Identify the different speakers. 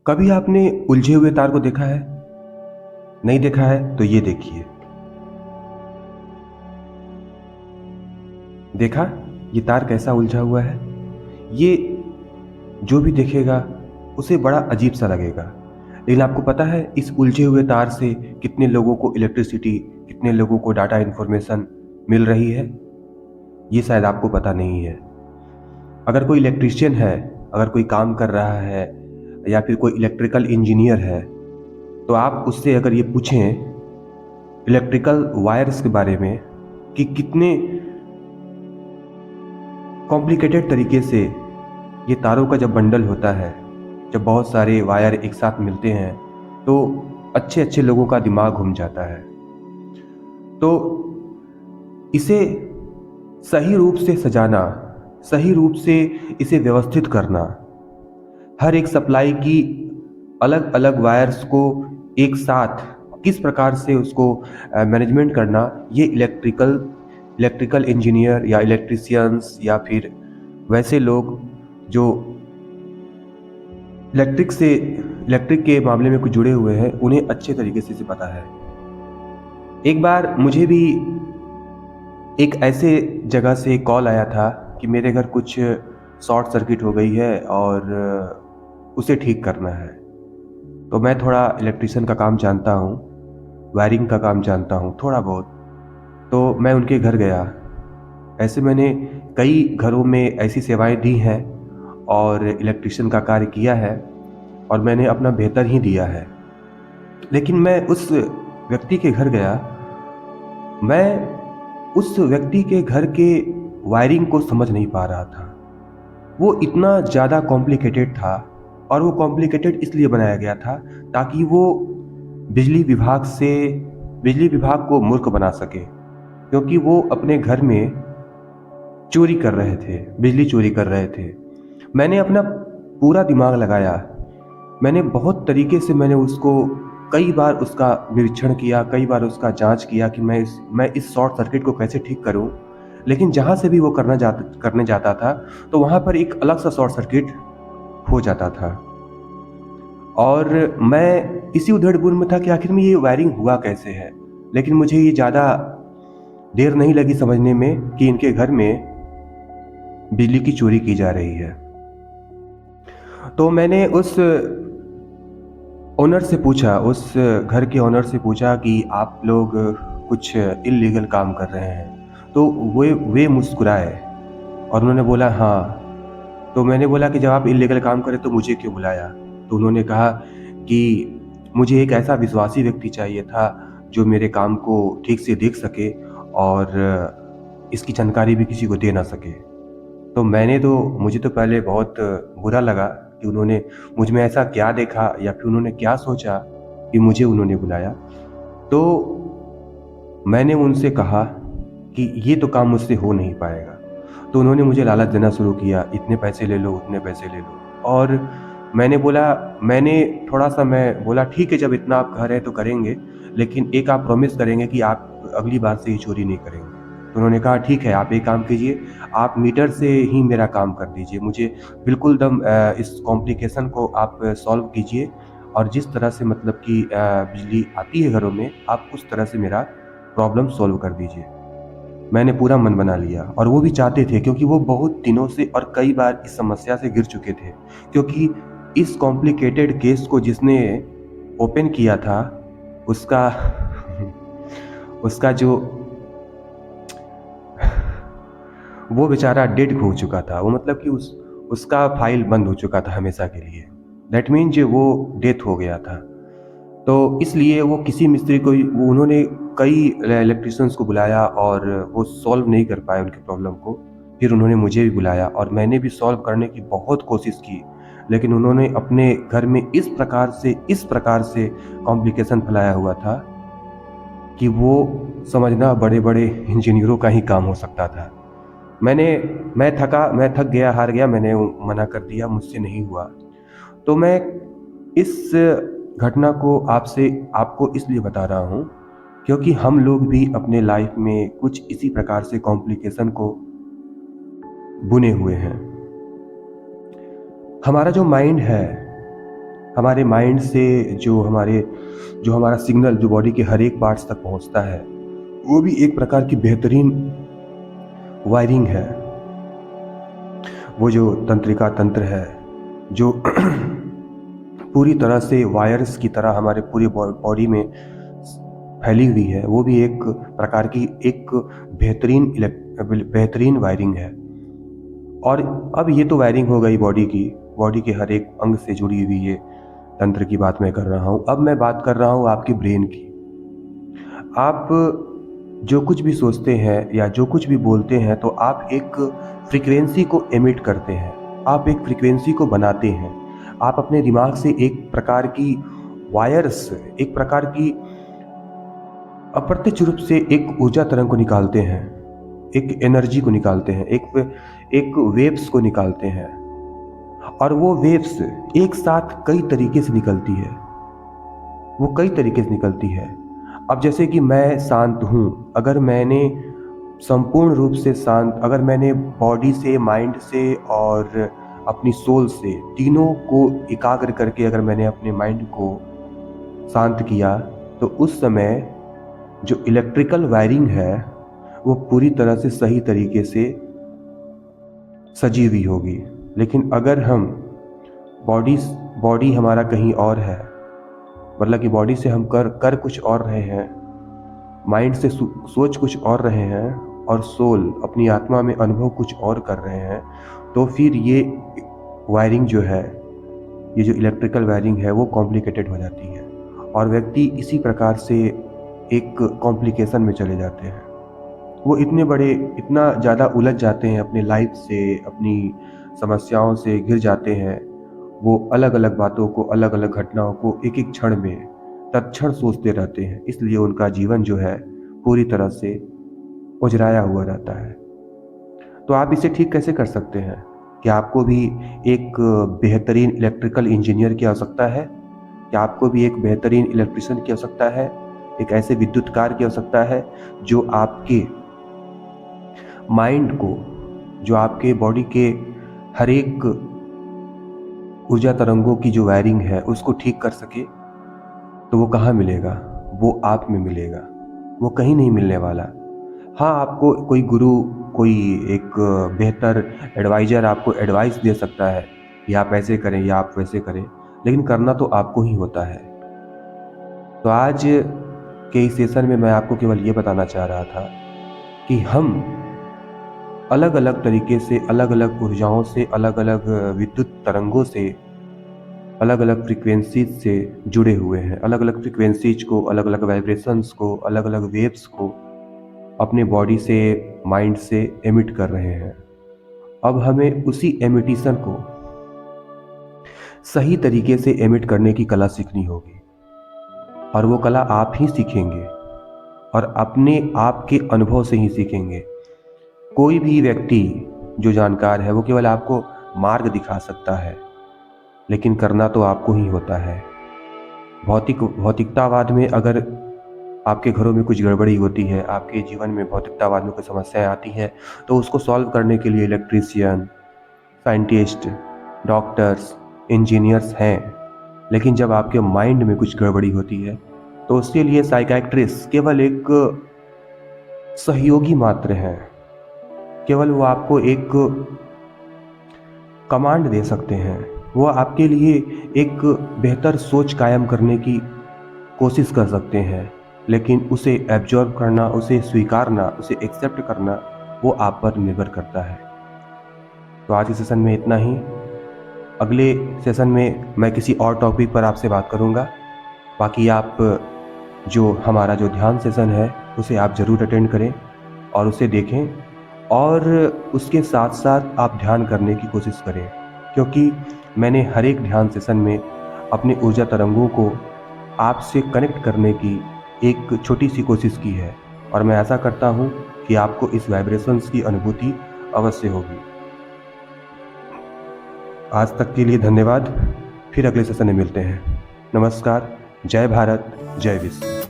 Speaker 1: कभी आपने उलझे हुए तार को देखा है? नहीं देखा है तो ये देखिए। देखा? ये तार कैसा उलझा हुआ है? ये जो भी देखेगा उसे बड़ा अजीब सा लगेगा। लेकिन आपको पता है इस उलझे हुए तार से कितने लोगों को इलेक्ट्रिसिटी, कितने लोगों को डाटा इन्फॉर्मेशन मिल रही है? ये शायद आपको पता नहीं है। अगर कोई इलेक्ट्रीशियन है, अगर कोई काम कर रहा है या फिर कोई इलेक्ट्रिकल इंजीनियर है, तो आप उससे अगर ये पूछें इलेक्ट्रिकल वायर्स के बारे में कि कितने कॉम्प्लिकेटेड तरीके से ये तारों का जब बंडल होता है, जब बहुत सारे वायर एक साथ मिलते हैं, तो अच्छे अच्छे लोगों का दिमाग घूम जाता है। तो इसे सही रूप से सजाना, सही रूप से इसे व्यवस्थित करना, हर एक सप्लाई की अलग अलग वायर्स को एक साथ किस प्रकार से उसको मैनेजमेंट करना, ये इलेक्ट्रिकल इंजीनियर या इलेक्ट्रिशियंस या फिर वैसे लोग जो इलेक्ट्रिक के मामले में कुछ जुड़े हुए हैं, उन्हें अच्छे तरीके से इसे पता है। एक बार मुझे भी एक ऐसे जगह से कॉल आया था कि मेरे घर कुछ शॉर्ट सर्किट हो गई है और उसे ठीक करना है। तो मैं थोड़ा इलेक्ट्रिशियन का काम जानता हूँ, वायरिंग का काम जानता हूँ थोड़ा बहुत। तो मैं उनके घर गया। ऐसे मैंने कई घरों में ऐसी सेवाएं दी हैं और इलेक्ट्रिशियन का कार्य किया है और मैंने अपना बेहतर ही दिया है। लेकिन मैं उस व्यक्ति के घर गया, मैं उस व्यक्ति के घर के वायरिंग को समझ नहीं पा रहा था। वो इतना ज़्यादा कॉम्प्लिकेटेड था और वो कॉम्प्लिकेटेड इसलिए बनाया गया था ताकि वो बिजली विभाग से बिजली विभाग को मूर्ख बना सके, क्योंकि वो अपने घर में चोरी कर रहे थे, बिजली चोरी कर रहे थे। मैंने अपना पूरा दिमाग लगाया, मैंने बहुत तरीके से मैंने उसको कई बार उसका निरीक्षण किया, कई बार उसका जांच किया कि मैं इस शॉर्ट सर्किट को कैसे ठीक करूं। लेकिन जहां से भी वो करने जाता था, तो वहां पर एक अलग सा शॉर्ट सर्किट हो जाता था और मैं इसी उधेड़-बुन में था कि आखिर में ये वायरिंग हुआ कैसे है। लेकिन मुझे ये ज़्यादा देर नहीं लगी समझने में कि इनके घर में बिजली की चोरी की जा रही है। तो मैंने उस ओनर से पूछा, उस घर के ओनर से पूछा कि आप लोग कुछ इल्लीगल काम कर रहे हैं? तो वे मुस्कुराए और उन्होंने बोला हाँ। तो मैंने बोला कि जब आप इल्लीगल काम करें तो मुझे क्यों बुलाया? तो उन्होंने कहा कि मुझे एक ऐसा विश्वासी व्यक्ति चाहिए था जो मेरे काम को ठीक से देख सके और इसकी जानकारी भी किसी को दे ना सके। तो मुझे तो पहले बहुत बुरा लगा कि उन्होंने मुझ में ऐसा क्या देखा या फिर उन्होंने क्या सोचा कि मुझे उन्होंने बुलाया। तो मैंने उनसे कहा कि ये तो काम मुझसे हो नहीं पाएगा। तो उन्होंने मुझे लालच देना शुरू किया, इतने पैसे ले लो, उतने पैसे ले लो। और मैंने थोड़ा-सा मैं बोला ठीक है, जब इतना आप कह रहे हैं तो करेंगे, लेकिन एक आप प्रॉमिस करेंगे कि आप अगली बार से ये चोरी नहीं करेंगे। तो उन्होंने कहा ठीक है, आप एक काम कीजिए, आप मीटर से ही मेरा काम कर दीजिए। मुझे बिल्कुल इस कॉम्प्लिकेशन को आप सॉल्व कीजिए और जिस तरह से मतलब कि बिजली आती है घरों में, आप उस तरह से मेरा प्रॉब्लम सॉल्व कर दीजिए। मैंने पूरा मन बना लिया और वो भी चाहते थे, क्योंकि वो बहुत दिनों से और कई बार इस समस्या से घिर चुके थे। क्योंकि इस कॉम्प्लिकेटेड केस को जिसने ओपन किया था, उसका उसका जो वो बेचारा डेड हो चुका था। वो मतलब कि उसका फाइल बंद हो चुका था हमेशा के लिए। दैट मीन्स वो डेथ हो गया था। तो इसलिए वो किसी मिस्त्री को वो उन्होंने कई इलेक्ट्रिशियंस को बुलाया और वो सॉल्व नहीं कर पाए उनकी प्रॉब्लम को। फिर उन्होंने मुझे भी बुलाया और मैंने भी सॉल्व करने की बहुत कोशिश की। लेकिन उन्होंने अपने घर में इस प्रकार से कॉम्प्लिकेशन फैलाया हुआ था कि वो समझना बड़े-बड़े इंजीनियरों का ही काम हो सकता था। मैंने मैं थक गया, हार गया, मैंने मना कर दिया, मुझसे नहीं हुआ। तो मैं इस घटना को आपको इसलिए बता रहा हूँ, क्योंकि हम लोग भी अपने लाइफ में कुछ इसी प्रकार से कॉम्प्लिकेशन को बुने हुए हैं। हमारा जो माइंड है, हमारे माइंड से जो हमारा सिग्नल जो बॉडी के हर एक पार्ट्स तक पहुंचता है, वो भी एक प्रकार की बेहतरीन वायरिंग है। वो जो तंत्रिका तंत्र है, जो पूरी तरह से वायर्स की तरह हमारे पूरी बॉडी में फैली हुई है, वो भी एक प्रकार की एक बेहतरीन वायरिंग है। और अब ये तो वायरिंग हो गई बॉडी के हर एक अंग से जुड़ी हुई ये तंत्र की बात मैं कर रहा हूँ। अब मैं बात कर रहा हूँ आपके ब्रेन की। आप जो कुछ भी सोचते हैं या जो कुछ भी बोलते हैं, तो आप एक फ्रीक्वेंसी को एमिट करते हैं, आप एक फ्रीक्वेंसी को बनाते हैं। आप अपने दिमाग से एक प्रकार की वायर्स, एक प्रकार की अप्रत्यक्ष रूप से एक ऊर्जा तरंग को निकालते हैं, एक एनर्जी को निकालते हैं, एक वेव्स को निकालते हैं। और वो वेव्स एक साथ कई तरीके से निकलती है, वो कई तरीके से निकलती है। अब जैसे कि मैं शांत हूँ, अगर मैंने संपूर्ण रूप से शांत, अगर मैंने बॉडी से, माइंड से और अपनी सोल से, तीनों को एकाग्र करके अगर मैंने अपने माइंड को शांत किया, तो उस समय जो इलेक्ट्रिकल वायरिंग है वो पूरी तरह से सही तरीके से सजी हुई होगी। लेकिन अगर हम बॉडी हमारा कहीं और है, मतलब कि बॉडी से हम कर कुछ और रहे हैं, माइंड से सोच कुछ और रहे हैं, और सोल अपनी आत्मा में अनुभव कुछ और कर रहे हैं, तो फिर ये वायरिंग जो है, ये जो इलेक्ट्रिकल वायरिंग है, वो कॉम्प्लिकेटेड हो जाती है और व्यक्ति इसी प्रकार से एक कॉम्प्लिकेशन में चले जाते हैं। वो इतना ज़्यादा उलझ जाते हैं अपने लाइफ से, अपनी समस्याओं से घिर जाते हैं। वो अलग अलग बातों को, अलग अलग घटनाओं को एक एक क्षण में तत्क्षण सोचते रहते हैं, इसलिए उनका जीवन जो है पूरी तरह से उजराया हुआ रहता है। तो आप इसे ठीक कैसे कर सकते हैं? क्या आपको भी एक बेहतरीन इलेक्ट्रिकल इंजीनियर की आवश्यकता है? क्या आपको भी एक बेहतरीन इलेक्ट्रिशियन की आवश्यकता है? एक ऐसे विद्युतकार की आवश्यकता है जो आपके माइंड को, जो आपके बॉडी के हर एक ऊर्जा तरंगों की जो वायरिंग है उसको ठीक कर सके? तो वो कहाँ मिलेगा? वो आप में मिलेगा, वो कहीं नहीं मिलने वाला। हाँ, आपको कोई गुरु, कोई एक बेहतर एडवाइज़र आपको एडवाइस दे सकता है कि आप ऐसे करें या आप वैसे करें, लेकिन करना तो आपको ही होता है। तो आज के इस सेशन में मैं आपको केवल ये बताना चाह रहा था कि हम अलग अलग तरीके से, अलग अलग ऊर्जाओं से, अलग अलग विद्युत तरंगों से, अलग अलग फ्रीक्वेंसीज से जुड़े हुए हैं। अलग अलग फ्रीक्वेंसीज को, अलग अलग वाइब्रेशंस को, अलग अलग वेव्स को अपने बॉडी से, माइंड से एमिट कर रहे हैं। अब हमें उसी एमिटिशन को सही तरीके से एमिट करने की कला सीखनी होगी, और वो कला आप ही सीखेंगे और अपने आप के अनुभव से ही सीखेंगे। कोई भी व्यक्ति जो जानकार है वो केवल आपको मार्ग दिखा सकता है, लेकिन करना तो आपको ही होता है। भौतिकतावाद में अगर आपके घरों में कुछ गड़बड़ी होती है, आपके जीवन में भौतिकतावाद में कोई समस्याएं आती हैं, तो उसको सॉल्व करने के लिए इलेक्ट्रीशियन, साइंटिस्ट, डॉक्टर्स, इंजीनियर्स हैं। लेकिन जब आपके माइंड में कुछ गड़बड़ी होती है, तो उसके लिए साइकियाट्रिस्ट केवल एक सहयोगी मात्र हैं। केवल वो आपको एक कमांड दे सकते हैं, वो आपके लिए एक बेहतर सोच कायम करने की कोशिश कर सकते हैं, लेकिन उसे एब्जॉर्ब करना, उसे स्वीकारना, उसे एक्सेप्ट करना, वो आप पर निर्भर करता है। तो आज के सेशन में इतना ही। अगले सेशन में मैं किसी और टॉपिक पर आपसे बात करूंगा। बाकी आप जो हमारा जो ध्यान सेशन है उसे आप ज़रूर अटेंड करें और उसे देखें, और उसके साथ साथ आप ध्यान करने की कोशिश करें, क्योंकि मैंने हर एक ध्यान सेशन में अपनी ऊर्जा तरंगों को आपसे कनेक्ट करने की एक छोटी सी कोशिश की है, और मैं ऐसा करता हूँ कि आपको इस वाइब्रेशंस की अनुभूति अवश्य होगी। आज तक के लिए धन्यवाद। फिर अगले सेशन में मिलते हैं। नमस्कार। जय भारत, जय विश्व।